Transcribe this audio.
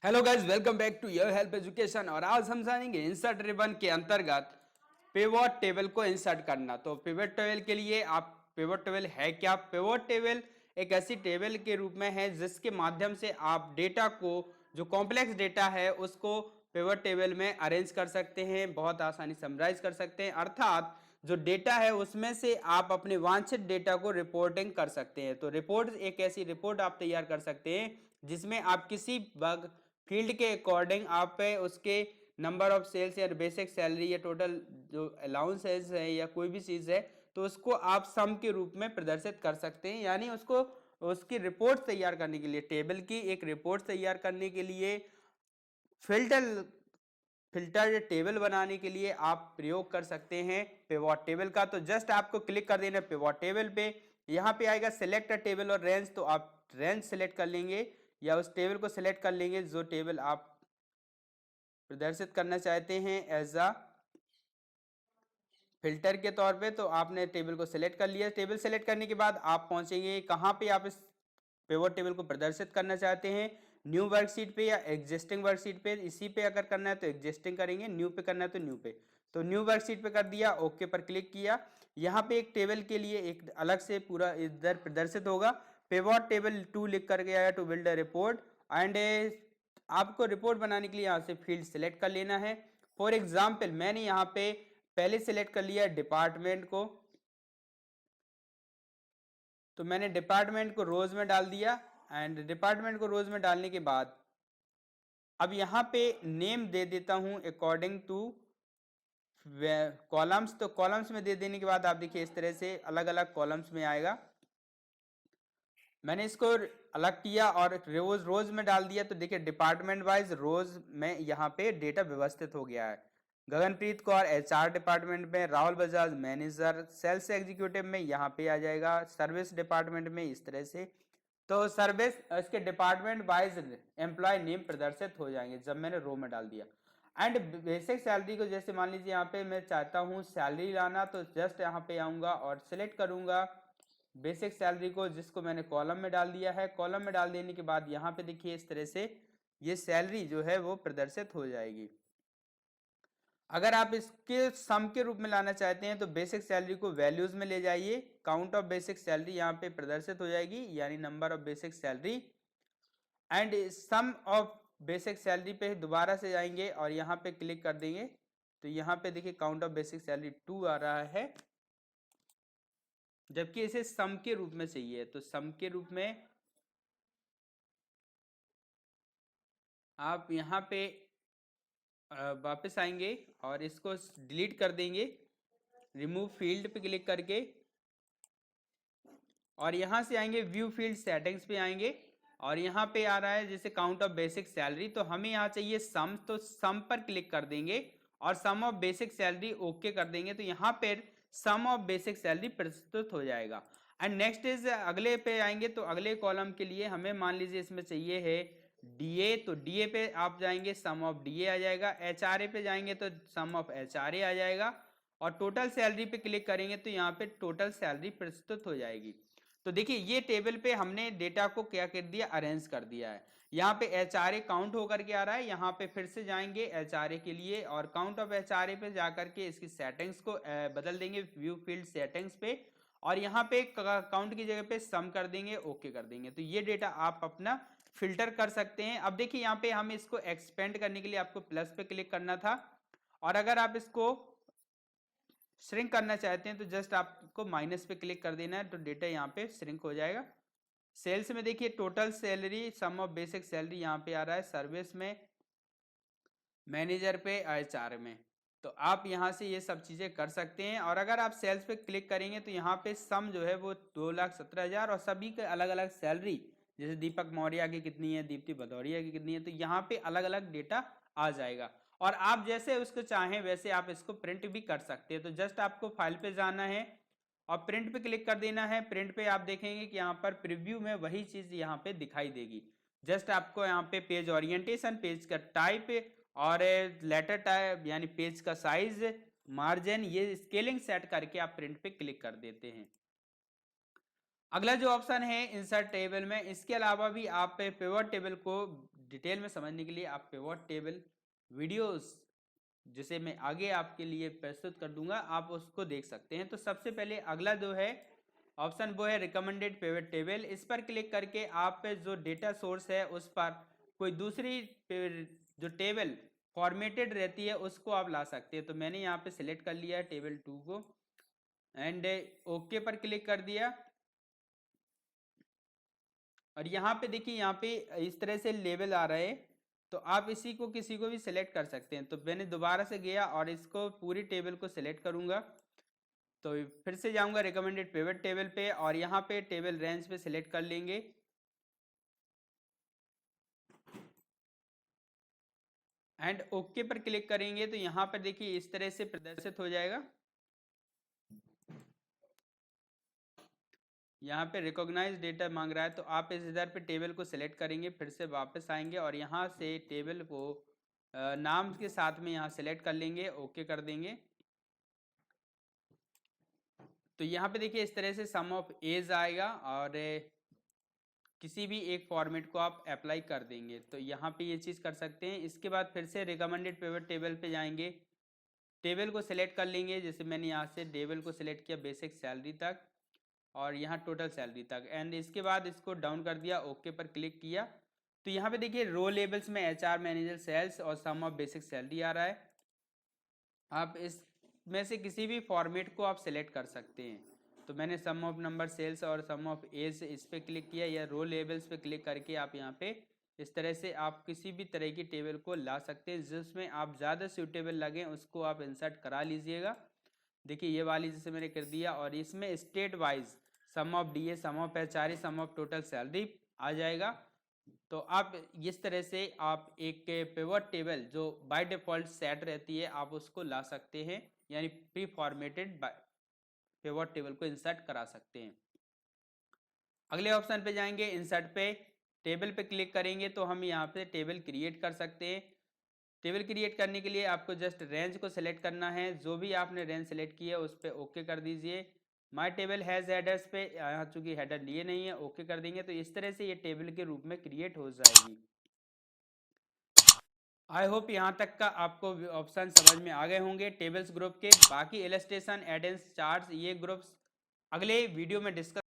Hello guys, welcome back to your help education. और आज हम जानेंगे इंसर्ट रिबन के अंतर्गत पिवोट टेबल को इंसर्ट करना। तो पिवोट टेबल के लिए आप पिवोट टेबल है क्या? पिवोट टेबल एक ऐसी टेबल के रूप में है जिसके माध्यम से आप डेटा को, जो कॉम्प्लेक्स डेटा है उसको पिवोट टेबल में अरेंज कर सकते हैं, बहुत आसानी समराइज कर सकते हैं। अर्थात जो डेटा है उसमें से आप अपने वांछित डेटा को रिपोर्टिंग कर सकते हैं। तो रिपोर्ट, एक ऐसी रिपोर्ट आप तैयार कर सकते हैं जिसमें आप किसी बग फील्ड के अकॉर्डिंग आप पे उसके नंबर ऑफ सेल्स या बेसिक सैलरी या टोटल जो अलाउंसेस है या कोई भी चीज है तो उसको आप सम के रूप में प्रदर्शित कर सकते हैं। यानी उसको उसकी रिपोर्ट तैयार करने के लिए, टेबल की एक रिपोर्ट तैयार करने के लिए, फिल्टर फिल्टर टेबल बनाने के लिए आप प्रयोग कर सकते हैं पिवोट टेबल का। तो जस्ट आपको क्लिक कर देना पिवोट टेबल पे। यहाँ पे आएगा सिलेक्ट टेबल और रेंज, तो आप रेंज सेलेक्ट कर लेंगे या उस टेबल को सिलेक्ट कर लेंगे जो टेबल आप प्रदर्शित करना चाहते हैं एज अ फिल्टर के तौर पे। तो आपने टेबल को सिलेक्ट कर लिया। टेबल सेलेक्ट करने के बाद आप पहुंचेंगे कहाँ पे आप इस पिवोट टेबल को प्रदर्शित करना चाहते हैं, न्यू वर्कशीट पे या एग्जिस्टिंग वर्कशीट पे। इसी पे अगर करना है तो एग्जिस्टिंग करेंगे, न्यू पे करना है तो न्यू पे। तो न्यू वर्कशीट पे कर दिया, ओके पर क्लिक किया। यहाँ पे एक टेबल के लिए एक अलग से पूरा इधर प्रदर्शित होगा, पिवोट टेबल 2 लिख करके आया, to build a report. And आपको रिपोर्ट बनाने के लिए यहाँ से फील्ड सेलेक्ट कर लेना है। फॉर एग्जाम्पल मैंने यहाँ पे पहले सेलेक्ट कर लिया डिपार्टमेंट को, तो मैंने डिपार्टमेंट को रोज में डाल दिया। एंड डिपार्टमेंट को रोज में डालने के बाद अब यहाँ पे नेम दे देता हूं अकॉर्डिंग टू कॉलम्स। तो कॉलम्स में दे देने के बाद आप देखिए इस तरह से अलग अलग कॉलम्स में आएगा। मैंने इसको अलग किया और रोज रोज में डाल दिया। तो देखिए डिपार्टमेंट वाइज रोज में यहाँ पे डेटा व्यवस्थित हो गया है। गगनप्रीत कौर एचआर डिपार्टमेंट में, Rahul Bajaj manager sales executive में यहाँ पे आ जाएगा, सर्विस डिपार्टमेंट में इस तरह से। तो सर्विस इसके डिपार्टमेंट वाइज एम्प्लॉय नेम प्रदर्शित हो जाएंगे जब मैंने रो में डाल दिया। एंड बेसिक सैलरी को जैसे मान लीजिए यहाँ पे मैं चाहता हूँ सैलरी लाना, तो जस्ट यहाँ पे आऊंगा और सिलेक्ट करूंगा बेसिक सैलरी को, जिसको मैंने कॉलम में डाल दिया है। कॉलम में डाल देने के बाद यहाँ पे देखिए इस तरह से ये सैलरी जो है वो प्रदर्शित हो जाएगी। अगर आप इसके सम के रूप में लाना चाहते हैं तो बेसिक सैलरी को वैल्यूज में ले जाइए, काउंट ऑफ बेसिक सैलरी यहाँ पे प्रदर्शित हो जाएगी, यानी number of basic salary. And sum of basic salary पे दोबारा से जाएंगे और यहाँ पे क्लिक कर देंगे। तो यहाँ पे देखिए काउंट ऑफ बेसिक सैलरी 2 आ रहा है, जबकि इसे सम के रूप में चाहिए। तो सम के रूप में आप यहाँ पे वापस आएंगे और इसको डिलीट कर देंगे, रिमूव फील्ड पे क्लिक करके, और यहाँ से आएंगे व्यू फील्ड सेटिंग्स पे आएंगे और यहाँ पे आ रहा है जैसे काउंट ऑफ बेसिक सैलरी, तो हमें यहाँ चाहिए सम, तो सम पर क्लिक कर देंगे और सम ऑफ बेसिक सैलरी ओके कर देंगे। तो यहाँ पे सम ऑफ बेसिक सैलरी प्रस्तुत हो जाएगा। एंड नेक्स्ट इज अगले पे आएंगे, तो अगले कॉलम के लिए हमें मान लीजिए इसमें चाहिए है डीए, तो डीए पे आप जाएंगे, सम ऑफ डीए आ जाएगा। एचआरए पे जाएंगे तो सम ऑफ एचआरए आ जाएगा और टोटल सैलरी पे क्लिक करेंगे तो यहाँ पे टोटल सैलरी प्रस्तुत हो जाएगी। तो देखिए ये टेबल पे हमने डेटा को क्या कर दिया, अरेंज कर दिया है। यहाँ पे एचआरए काउंट होकर के आ रहा है, यहाँ पे फिर से जाएंगे एचआरए के लिए और काउंट ऑफ एचआरए पे जाकर के इसकी सेटिंग्स को बदल देंगे व्यू फील्ड सेटिंग्स पे, और यहाँ पे काउंट की जगह पे सम कर देंगे, ओके कर देंगे। तो ये डेटा आप अपना फिल्टर कर सकते हैं। अब देखिए यहाँ पे हम इसको एक्सपेंड करने के लिए आपको प्लस पे क्लिक करना था, और अगर आप इसको श्रिंक करना चाहते हैं तो जस्ट आपको माइनस पे क्लिक कर देना है, तो डेटा यहाँ पे श्रिंक हो जाएगा। सेल्स में देखिए total salary, sum of basic salary यहाँ पे आ रहा है, सर्विस में, मैनेजर पे, एचआर में। तो आप यहाँ से ये सब चीज़ें कर सकते हैं। और अगर आप सेल्स पे क्लिक करेंगे तो यहाँ पे सम जो है वो 2,17,000 और सभी के अलग अलग सैलरी, जैसे दीपक मौर्य की कितनी है, दीप्ति भदौरिया की कितनी है, तो यहाँ पे अलग अलग डेटा आ जाएगा। और आप जैसे उसको चाहें वैसे आप इसको प्रिंट भी कर सकते हैं। तो जस्ट आपको फाइल पे जाना है और प्रिंट पे क्लिक कर देना है। प्रिंट पे आप देखेंगे कि यहाँ पर प्रीव्यू में वही चीज़ यहाँ पे दिखाई देगी। जस्ट आपको यहाँ पे पेज ओरिएंटेशन, पेज का टाइप और लेटर टाइप यानी पेज का साइज, मार्जिन, ये स्केलिंग सेट करके आप प्रिंट पे क्लिक कर देते हैं। अगला जो ऑप्शन है इंसर्ट टेबल में, इसके अलावा भी आप पिवट टेबल को डिटेल में समझने के लिए आप पिवट टेबल वीडियोस जिसे मैं आगे आपके लिए प्रस्तुत कर दूंगा, आप उसको देख सकते हैं। तो सबसे पहले अगला जो है ऑप्शन वो है रिकमेंडेड पिवट टेबल। इस पर क्लिक करके आप जो डेटा सोर्स है उस पर कोई दूसरी जो टेबल फॉर्मेटेड रहती है उसको आप ला सकते हैं। तो मैंने यहाँ पे सिलेक्ट कर लिया है टेबल 2 को एंड ओके पर क्लिक कर दिया। और यहाँ पे देखिए, यहाँ पे इस तरह से लेबल आ रहा है, तो आप इसी को किसी को भी सिलेक्ट कर सकते हैं। तो मैंने दोबारा से गया और इसको पूरी टेबल को सिलेक्ट करूंगा। तो फिर से जाऊंगा रिकमेंडेड पिवट टेबल पे और यहाँ पे टेबल रेंज पे सिलेक्ट कर लेंगे एंड ओके पर क्लिक करेंगे। तो यहाँ पर देखिए इस तरह से प्रदर्शित हो जाएगा। यहाँ पे रिकॉग्नाइज डेटा मांग रहा है, तो आप इस इधर पे टेबल को सिलेक्ट करेंगे, फिर से वापस आएंगे और यहाँ से टेबल को नाम के साथ में यहाँ सिलेक्ट कर लेंगे, ओके कर देंगे। तो यहाँ पे देखिए इस तरह से सम ऑफ एज आएगा और किसी भी एक फॉर्मेट को आप अप्लाई कर देंगे। तो यहाँ पे ये चीज़ कर सकते हैं। इसके बाद फिर से रिकमेंडेड पिवट टेबल पे जाएंगे, टेबल को सिलेक्ट कर लेंगे। जैसे मैंने यहाँ से टेबल को सिलेक्ट किया बेसिक सैलरी तक और यहाँ टोटल सैलरी तक एंड इसके बाद इसको डाउन कर दिया, ओके पर क्लिक किया। तो यहाँ पे देखिए रो लेबल्स में एचआर, मैनेजर, सेल्स और सम ऑफ बेसिक सैलरी आ रहा है। आप इसमें से किसी भी फॉर्मेट को आप सिलेक्ट कर सकते हैं। तो मैंने सम ऑफ नंबर, सेल्स और सम ऑफ एज इस पर क्लिक किया, या रो लेबल्स पे क्लिक करके आप यहाँ पे इस तरह से आप किसी भी तरह की टेबल को ला सकते हैं। जिसमें आप ज़्यादा सूटेबल लगें उसको आप इंसर्ट करा लीजिएगा। देखिए ये वाली जैसे मैंने कर दिया और इसमें state wise sum of DA, sum of HRA, sum of total salary आ जाएगा। तो आप इस तरह से आप एक पिवट टेबल जो बाय डिफॉल्ट सेट रहती है आप उसको ला सकते हैं, यानी प्री फॉर्मेटेड पिवट टेबल को इंसर्ट करा सकते हैं। अगले ऑप्शन पे जाएंगे, इंसर्ट पे टेबल पे क्लिक करेंगे तो हम यहाँ पे टेबल क्रिएट कर सकते हैं। टेबल क्रिएट करने के लिए आपको जस्ट रेंज को सिलेक्ट करना है, जो भी आपने रेंज सेलेक्ट की है उस पर ओके कर दीजिए। माय टेबल हैज़ हेडर्स पे यहाँ चूंकि हेडर लिए नहीं है, ओके कर देंगे। तो इस तरह से ये टेबल के रूप में क्रिएट हो जाएगी। आई होप यहाँ तक का आपको ऑप्शन समझ में आ गए होंगे टेबल्स ग्रुप के। बाकी इलस्ट्रेशन, एडेंस, चार्ट्स, ये ग्रुप्स अगले वीडियो में डिस्कस